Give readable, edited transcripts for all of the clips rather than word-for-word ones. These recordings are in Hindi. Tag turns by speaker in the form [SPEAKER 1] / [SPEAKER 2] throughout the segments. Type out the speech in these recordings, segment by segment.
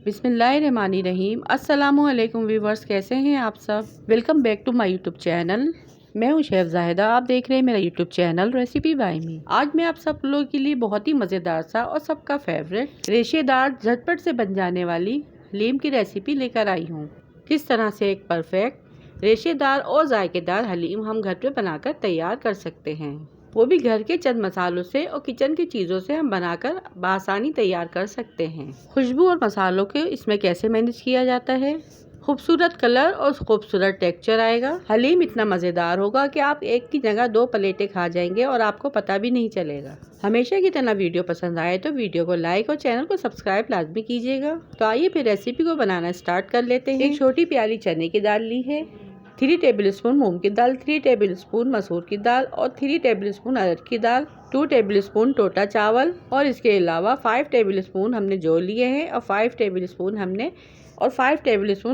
[SPEAKER 1] बिस्मिल्लाहिर्रहमानिर्रहीम। अस्सलामुअलैकुम व्यूवर्स, कैसे हैं आप सब। Welcome back to my YouTube channel. मैं हूं शेफ जाहिदा, आप देख रहे हैं मेरा YouTube channel recipe by me. आज मैं आप सब लोगों के लिए बहुत ही मज़ेदार सा और सबका फेवरेट रेशेदार झटपट से बन जाने वाली हलीम की रेसिपी लेकर आई हूँ। किस तरह से एक परफेक्ट रेशेदार और जायकेदार हलीम हम घर पे बनाकर तैयार कर सकते हैं, वो भी घर के चंद मसालों से और किचन की चीज़ों से हम बनाकर बआसानी तैयार कर सकते हैं। खुशबू और मसालों को इसमें कैसे मैनेज किया जाता है, खूबसूरत कलर और खूबसूरत टेक्सचर आएगा। हलीम इतना मज़ेदार होगा कि आप एक की जगह 2 प्लेटें खा जाएंगे और आपको पता भी नहीं चलेगा। हमेशा की तरह वीडियो पसंद आए तो वीडियो को लाइक और चैनल को सब्सक्राइब लाजमी कीजिएगा। तो आइए फिर रेसिपी को बनाना स्टार्ट कर लेते हैं। एक छोटी प्याली चने की दाल ली है, 3 टेबलस्पून मूंग की दाल, 3 टेबलस्पून मसूर की दाल और 3 टेबलस्पून अरहर की दाल, 2 टेबलस्पून टोटा चावल और इसके अलावा 5 टेबलस्पून हमने जौ लिए हैं और 5 टेबलस्पून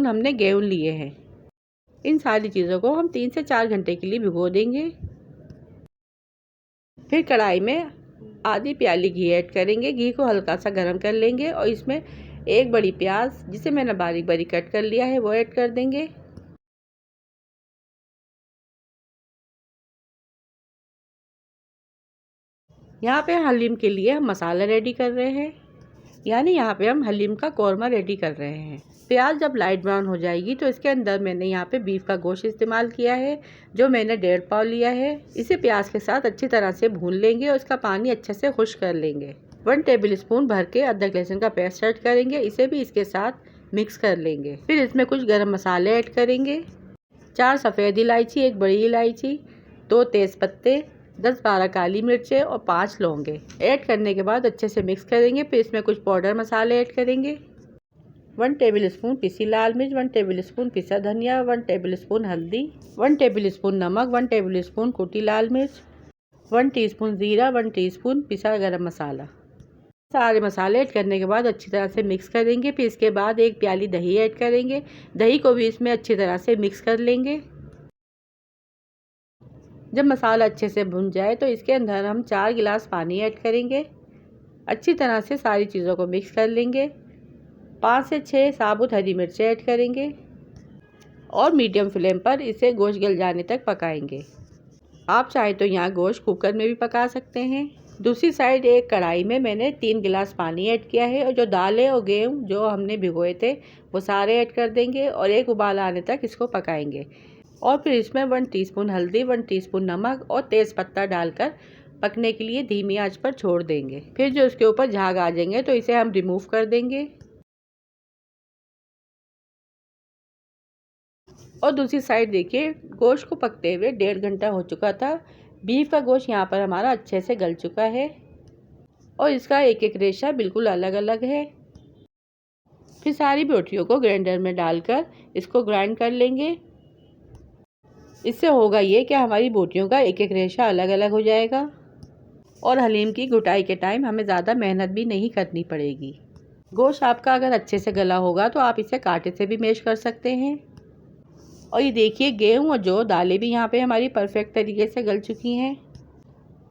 [SPEAKER 1] हमने गेहूं लिए हैं। इन सारी चीज़ों को हम 3 से 4 घंटे के लिए भिगो देंगे। फिर कढ़ाई में आधी प्याली घी ऐड करेंगे। घी को हल्का सा गर्म कर लेंगे और इसमें एक बड़ी प्याज जिसे मैंने बारीक बारीक कट कर लिया है वो ऐड कर देंगे। यहाँ पे हलीम के लिए हम मसाला रेडी कर रहे हैं, यानी यहाँ पे हम हलीम का कौरमा रेडी कर रहे हैं। प्याज जब लाइट ब्राउन हो जाएगी तो इसके अंदर मैंने यहाँ पे बीफ का गोश्त इस्तेमाल किया है, जो मैंने 1.5 पाव लिया है। इसे प्याज के साथ अच्छी तरह से भून लेंगे और इसका पानी अच्छे से खुश्क कर लेंगे। 1 टेबलस्पून भर के अदरक लहसुन का पेस्ट ऐड करेंगे, इसे भी इसके साथ मिक्स कर लेंगे। फिर इसमें कुछ गर्म मसाले ऐड करेंगे, 4 सफ़ेद इलायची, 1 बड़ी इलायची, 2 तेज़ पत्ते, 10-12 काली मिर्चें और 5 लौंगे ऐड करने के बाद अच्छे से मिक्स करेंगे। फिर इसमें कुछ पाउडर मसाले ऐड करेंगे, 1 टेबलस्पून पिसी लाल मिर्च, 1 टेबलस्पून पिसा धनिया, 1 टेबलस्पून हल्दी, 1 टेबलस्पून नमक, 1 टेबलस्पून कुटी लाल मिर्च, 1 टीस्पून ज़ीरा, 1 टीस्पून पिसा गरम मसाला। सारे मसाले ऐड करने के बाद अच्छी तरह से मिक्स करेंगे। फिर इसके बाद 1 प्याली दही ऐड करेंगे, दही को भी इसमें अच्छी तरह से मिक्स कर लेंगे। जब मसाला अच्छे से भुन जाए तो इसके अंदर हम 4 गिलास पानी ऐड करेंगे। अच्छी तरह से सारी चीज़ों को मिक्स कर लेंगे। 5 से 6 साबुत हरी मिर्चें ऐड करेंगे और मीडियम फ्लेम पर इसे गोश्त गल जाने तक पकाएंगे। आप चाहे तो यहाँ गोश्त कुकर में भी पका सकते हैं। दूसरी साइड एक कढ़ाई में मैंने 3 गिलास पानी ऐड किया है और जो दालें और गेहूँ जो हमने भिगोए थे वो सारे ऐड कर देंगे और एक उबाल आने तक इसको पकाएंगे। और फिर इसमें 1 टीस्पून हल्दी, 1 टीस्पून नमक और तेज़ पत्ता डालकर पकने के लिए धीमी आंच पर छोड़ देंगे। फिर जो इसके ऊपर झाग आ जाएंगे तो इसे हम रिमूव कर देंगे। और दूसरी साइड देखिए, गोश्त को पकते हुए 1.5 घंटा हो चुका था। बीफ का गोश्त यहाँ पर हमारा अच्छे से गल चुका है और इसका एक एक रेशा बिल्कुल अलग अलग है। फिर सारी बोटियों को ग्राइंडर में डालकर इसको ग्राइंड कर लेंगे। इससे होगा ये कि हमारी बोटियों का एक एक रेशा अलग अलग हो जाएगा और हलीम की घुटाई के टाइम हमें ज़्यादा मेहनत भी नहीं करनी पड़ेगी। गोश्त आपका अगर अच्छे से गला होगा तो आप इसे कांटे से भी मैश कर सकते हैं। और ये देखिए, गेहूं और जौ दालें भी यहाँ पे हमारी परफेक्ट तरीके से गल चुकी हैं।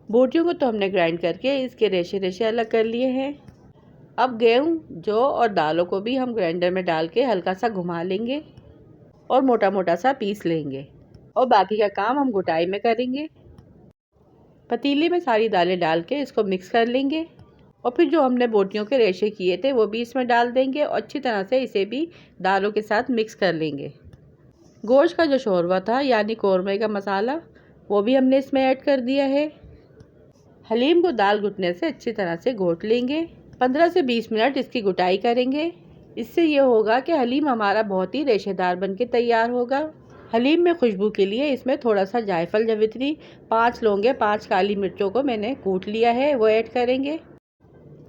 [SPEAKER 1] बोटियों को तो हमने ग्राइंड करके इसके रेशे रेशे अलग कर लिए हैं। अब गेहूं, जौ और दालों को भी हम ग्राइंडर में डाल के हल्का सा घुमा लेंगे और मोटा मोटा सा पीस लेंगे और बाकी का काम हम घुटाई में करेंगे। पतीले में सारी दालें डाल के इसको मिक्स कर लेंगे और फिर जो हमने बोटियों के रेशे किए थे वो भी इसमें डाल देंगे और अच्छी तरह से इसे भी दालों के साथ मिक्स कर लेंगे। गोश्त का जो शोरबा था यानी कौरमे का मसाला वो भी हमने इसमें ऐड कर दिया है। हलीम को दाल घुटने से अच्छी तरह से घोट लेंगे। 15 से 20 मिनट इसकी घुटाई करेंगे। इससे ये होगा कि हलीम हमारा बहुत ही रेशेदार बन के तैयार होगा। हलीम में खुशबू के लिए इसमें थोड़ा सा जायफल, जवित्री, 5 लौंगे, 5 काली मिर्चों को मैंने कूट लिया है वो ऐड करेंगे।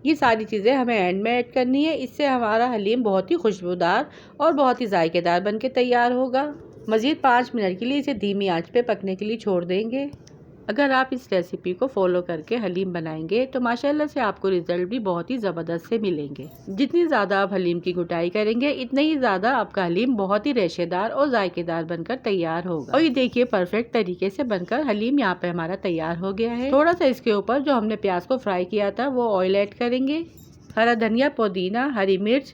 [SPEAKER 1] ये सारी चीज़ें हमें एंड में ऐड करनी है। इससे हमारा हलीम बहुत ही खुशबूदार और बहुत ही जायकेदार बन के तैयार होगा। मज़ीद 5 मिनट के लिए इसे धीमी आंच पे पकने के लिए छोड़ देंगे। अगर आप इस रेसिपी को फॉलो करके हलीम बनाएंगे तो माशाल्लाह से आपको रिजल्ट भी बहुत ही ज़बरदस्त से मिलेंगे। जितनी ज़्यादा आप हलीम की घुटाई करेंगे इतना ही ज़्यादा आपका हलीम बहुत ही रेशेदार और जायकेदार बनकर तैयार होगा। और ये देखिए, परफेक्ट तरीके से बनकर हलीम यहाँ पे हमारा तैयार हो गया है। थोड़ा सा इसके ऊपर जो हमने प्याज को फ्राई किया था वो ऑयल ऐड करेंगे। हरा धनिया, पुदीना, हरी मिर्च